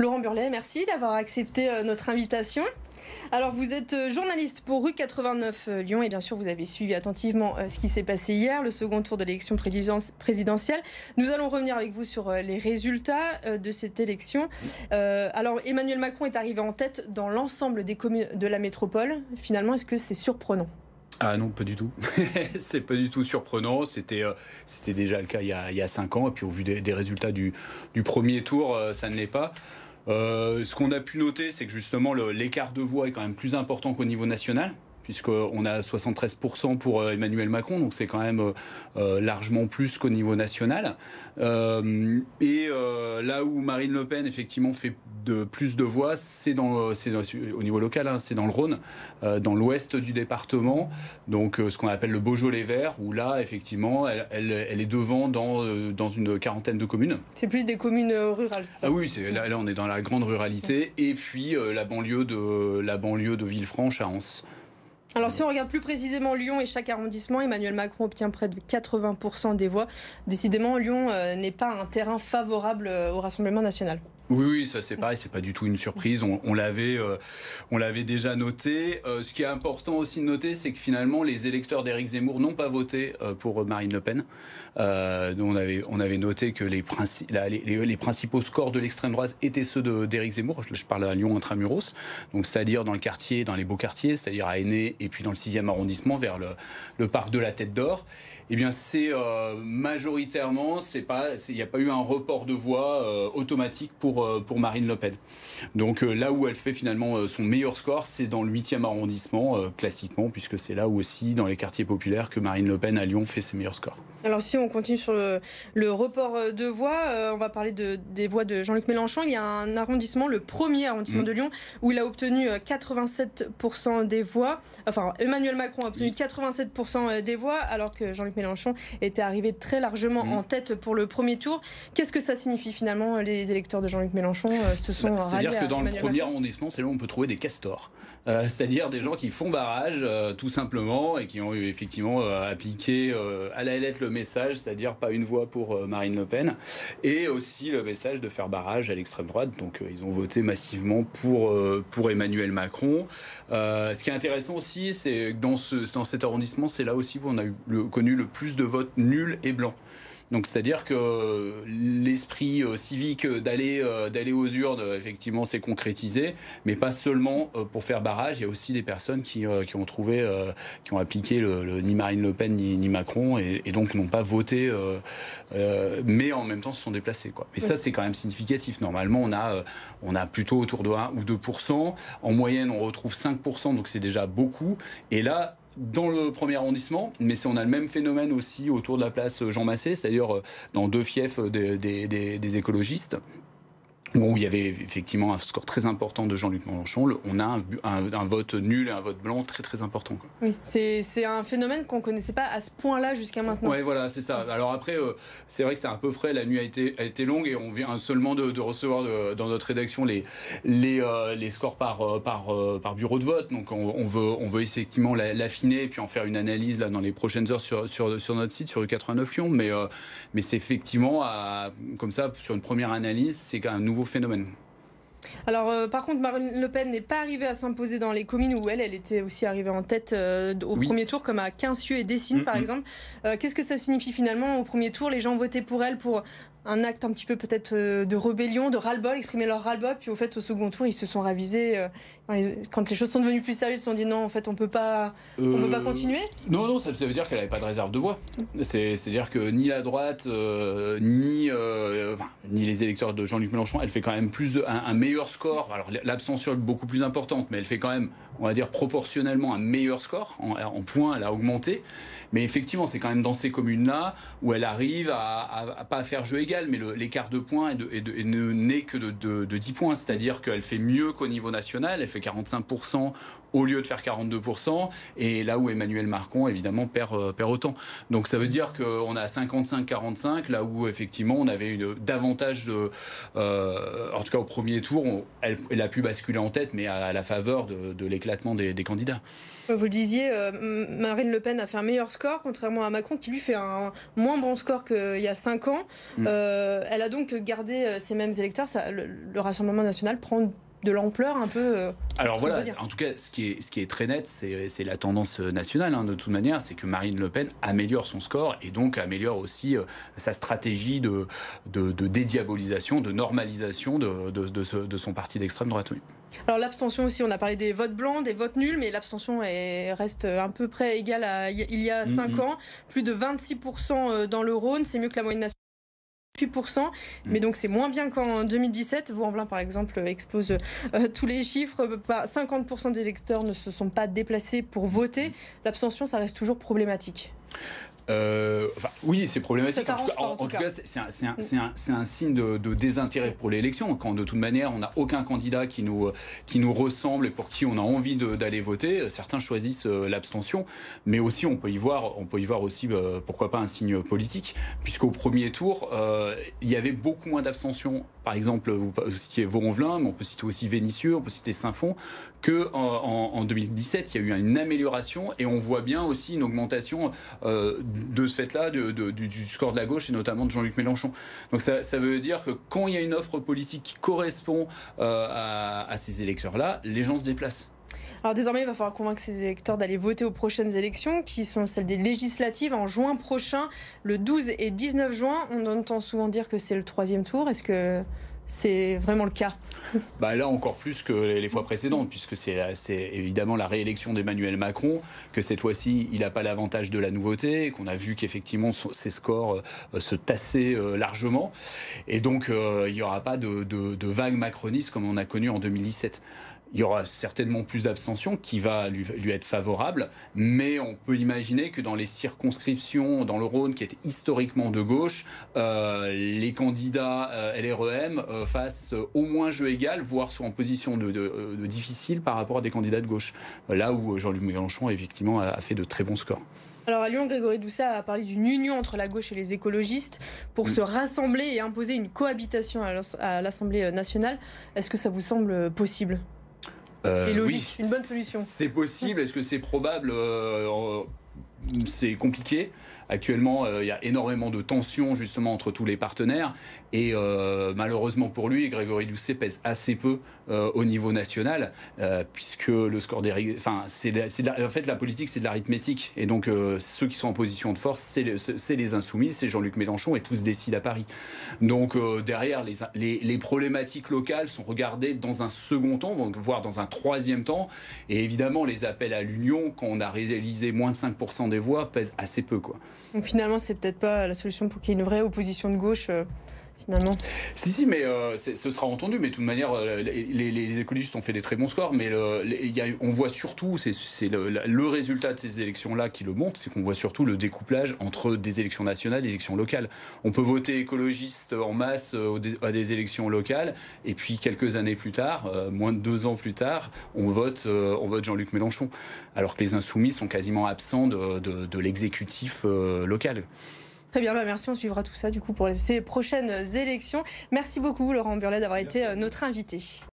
Laurent Burlet, merci d'avoir accepté notre invitation. Alors vous êtes journaliste pour Rue 89 Lyon et bien sûr vous avez suivi attentivement ce qui s'est passé hier, le second tour de l'élection présidentielle. Nous allons revenir avec vous sur les résultats de cette élection. Alors Emmanuel Macron est arrivé en tête dans l'ensemble des communes de la métropole. Finalement, est-ce que c'est surprenant ? Ah non, pas du tout. C'est pas du tout surprenant. C'était déjà le cas il y a 5 ans. Et puis au vu des résultats du premier tour, ça ne l'est pas. Ce qu'on a pu noter, c'est que justement l'écart de voix est quand même plus important qu'au niveau national, puisqu'on a 73% pour Emmanuel Macron, donc c'est quand même largement plus qu'au niveau national. Là où Marine Le Pen, effectivement, fait plus de voix, c'est au niveau local, hein, c'est dans le Rhône, dans l'ouest du département, donc ce qu'on appelle le Beaujolais vert, où là, effectivement, elle est devant dans une quarantaine de communes. C'est plus des communes rurales, ça. Ah oui, là, on est dans la grande ruralité, et puis la banlieue de Villefranche à Anse. Alors si on regarde plus précisément Lyon et chaque arrondissement, Emmanuel Macron obtient près de 80% des voix. Décidément, Lyon n'est pas un terrain favorable au Rassemblement national. Oui, ça c'est pareil, c'est pas du tout une surprise, on l'avait déjà noté. Ce qui est important aussi de noter, c'est que finalement les électeurs d'Éric Zemmour n'ont pas voté pour Marine Le Pen. On avait noté que les principaux scores de l'extrême droite étaient ceux d'Éric Zemmour, je parle à Lyon intramuros, donc c'est-à-dire dans les beaux quartiers, c'est-à-dire à Aîné et puis dans le 6e arrondissement vers le parc de la Tête d'Or. Eh bien c'est majoritairement, il n'y a pas eu un report de voix automatique pour Marine Le Pen. Donc là où elle fait finalement son meilleur score, c'est dans le 8e arrondissement, classiquement, puisque c'est là où aussi, dans les quartiers populaires, que Marine Le Pen à Lyon fait ses meilleurs scores. Alors si on continue sur le report de voix, on va parler des voix de Jean-Luc Mélenchon. Il y a un arrondissement, le premier arrondissement de Lyon, où il a obtenu 87% des voix. Enfin, Emmanuel Macron a obtenu 87% des voix, alors que Jean-Luc Mélenchon était arrivé très largement en tête pour le premier tour. Qu'est-ce que ça signifie finalement? Les électeurs de Jean-Luc Mélenchon se sont ralliés. C'est-à-dire que dans le premier Macron. arrondissement, c'est là où on peut trouver des castors. C'est-à-dire des gens qui font barrage, tout simplement, et qui ont effectivement appliqué à la lettre le message, c'est-à-dire pas une voix pour Marine Le Pen, et aussi le message de faire barrage à l'extrême droite. Donc ils ont voté massivement pour Emmanuel Macron. Ce qui est intéressant aussi, c'est que dans cet arrondissement, c'est là aussi où on a connu le plus de votes nuls et blancs. Donc c'est-à-dire que l'esprit civique d'aller aux urnes, effectivement, s'est concrétisé, mais pas seulement pour faire barrage. Il y a aussi des personnes qui ont appliqué ni Marine Le Pen ni Macron et donc n'ont pas voté, mais en même temps se sont déplacés, quoi. Et ça, c'est quand même significatif. Normalement, on a plutôt autour de 1 ou 2%. En moyenne, on retrouve 5%, donc c'est déjà beaucoup. Et là, dans le premier arrondissement, mais on a le même phénomène aussi autour de la place Jean Massé, c'est-à-dire dans 2 fiefs des écologistes, où il y avait effectivement un score très important de Jean-Luc Mélenchon. On a un vote nul et un vote blanc très très important, quoi. Oui, c'est un phénomène qu'on ne connaissait pas à ce point-là jusqu'à maintenant. Oui, voilà, c'est ça. Alors après, c'est vrai que c'est un peu frais, la nuit a été longue et on vient seulement de recevoir dans notre rédaction les scores par bureau de vote. Donc on veut effectivement l'affiner et puis en faire une analyse là, dans les prochaines heures sur notre site, sur Rue 89 Lyon. Mais c'est effectivement, comme ça, sur une première analyse, c'est quand même un nouveau phénomène. Alors par contre, Marine Le Pen n'est pas arrivée à s'imposer dans les communes où elle était aussi arrivée en tête au premier tour, comme à Quincieux et Dessines par exemple. Qu'est-ce que ça signifie finalement au premier tour? Les gens votaient pour elle pour un acte un petit peu peut-être de rébellion, de ras-le-bol, exprimer leur ras-le-bol, puis au fait au second tour ils se sont ravisés. Quand les choses sont devenues plus sérieuses, ils se sont dit non, en fait on peut pas continuer. Non, ça veut dire qu'elle n'avait pas de réserve de voix. C'est-à-dire que ni la droite, ni les électeurs de Jean-Luc Mélenchon, elle fait quand même un meilleur score. Alors l'abstention est beaucoup plus importante, mais elle fait quand même, on va dire, proportionnellement un meilleur score. En points, elle a augmenté. Mais effectivement, c'est quand même dans ces communes-là où elle arrive à pas faire jeu égal, mais l'écart de points n'est que de 10 points. C'est-à-dire qu'elle fait mieux qu'au niveau national. Elle fait 45% au lieu de faire 42%, et là où Emmanuel Macron, évidemment, perd autant. Donc ça veut dire qu'on a 55-45, là où, effectivement, on avait davantage en tout cas, au premier tour, elle a pu basculer en tête, mais à la faveur de l'éclatement des candidats. Vous le disiez, Marine Le Pen a fait un meilleur score, contrairement à Macron, qui lui fait un moins bon score qu'il y a 5 ans. Elle a donc gardé ces mêmes électeurs. Le Rassemblement national prend de l'ampleur un peu. Alors voilà, en tout cas, ce qui est très net, c'est la tendance nationale, de toute manière, c'est que Marine Le Pen améliore son score et donc améliore aussi sa stratégie de dédiabolisation, de normalisation de son parti d'extrême droite. Oui. Alors l'abstention aussi, on a parlé des votes blancs, des votes nuls, mais l'abstention reste à peu près égale à il y a 5 ans. Plus de 26% dans le Rhône, c'est mieux que la moyenne nationale. 8%, mais donc c'est moins bien qu'en 2017. Vaux-en-Velin, par exemple, explose tous les chiffres. 50% des électeurs ne se sont pas déplacés pour voter. L'abstention, ça reste toujours problématique. Oui, c'est problématique. En tout cas, c'est un signe de désintérêt pour l'élection. Quand de toute manière, on n'a aucun candidat qui nous ressemble et pour qui on a envie d'aller voter, certains choisissent l'abstention. Mais aussi, on peut y voir aussi, pourquoi pas, un signe politique, puisqu'au premier tour, il y avait beaucoup moins d'abstention. Par exemple, vous citiez Vaux-en-Velin, mais on peut citer aussi Vénissieux, on peut citer Saint-Fond, qu'en 2017, il y a eu une amélioration et on voit bien aussi une augmentation de ce fait-là du score de la gauche et notamment de Jean-Luc Mélenchon. Donc ça veut dire que quand il y a une offre politique qui correspond à ces électeurs-là, les gens se déplacent. Alors désormais, il va falloir convaincre ces électeurs d'aller voter aux prochaines élections, qui sont celles des législatives en juin prochain, le 12 et 19 juin. On entend souvent dire que c'est le 3e tour. Est-ce que c'est vraiment le cas? Là, encore plus que les fois précédentes, puisque c'est évidemment la réélection d'Emmanuel Macron, que cette fois-ci, il n'a pas l'avantage de la nouveauté, qu'on a vu qu'effectivement, ses scores se tassaient largement. Et donc, il n'y aura pas de vague macroniste comme on a connu en 2017. Il y aura certainement plus d'abstention qui va lui être favorable, mais on peut imaginer que dans les circonscriptions dans le Rhône qui étaient historiquement de gauche, les candidats LREM fassent au moins jeu égal, voire soient en position de difficile par rapport à des candidats de gauche. Là où Jean-Luc Mélenchon effectivement a fait de très bons scores. Alors à Lyon, Grégory Doucet a parlé d'une union entre la gauche et les écologistes pour se rassembler et imposer une cohabitation à l'Assemblée nationale. Est-ce que ça vous semble possible ? Et logique, oui, une bonne solution. C'est possible. Est-ce que c'est probable? C'est compliqué. Actuellement, il y a énormément de tensions justement entre tous les partenaires et malheureusement pour lui, Grégory Doucet pèse assez peu au niveau national puisque le score des... en fait, la politique, c'est de l'arithmétique et donc ceux qui sont en position de force, c'est les insoumis, c'est Jean-Luc Mélenchon et tout se décide à Paris. Donc derrière, les problématiques locales sont regardées dans un second temps, voire dans un troisième temps et évidemment, les appels à l'union, quand on a réalisé moins de 5% des voix, pèsent assez peu, quoi. Donc finalement, c'est peut-être pas la solution pour qu'il y ait une vraie opposition de gauche, finalement. Si, mais ce sera entendu. Mais de toute manière, les écologistes ont fait des très bons scores. Mais on voit surtout, c'est le résultat de ces élections-là qui le montre, c'est qu'on voit surtout le découplage entre des élections nationales et des élections locales. On peut voter écologiste en masse à des élections locales, et puis quelques années plus tard, moins de 2 ans plus tard, on vote Jean-Luc Mélenchon. Alors que les insoumis sont quasiment absents de l'exécutif local. Très bien, merci. On suivra tout ça du coup pour ces prochaines élections. Merci beaucoup Laurent Burlet d'avoir été notre invité.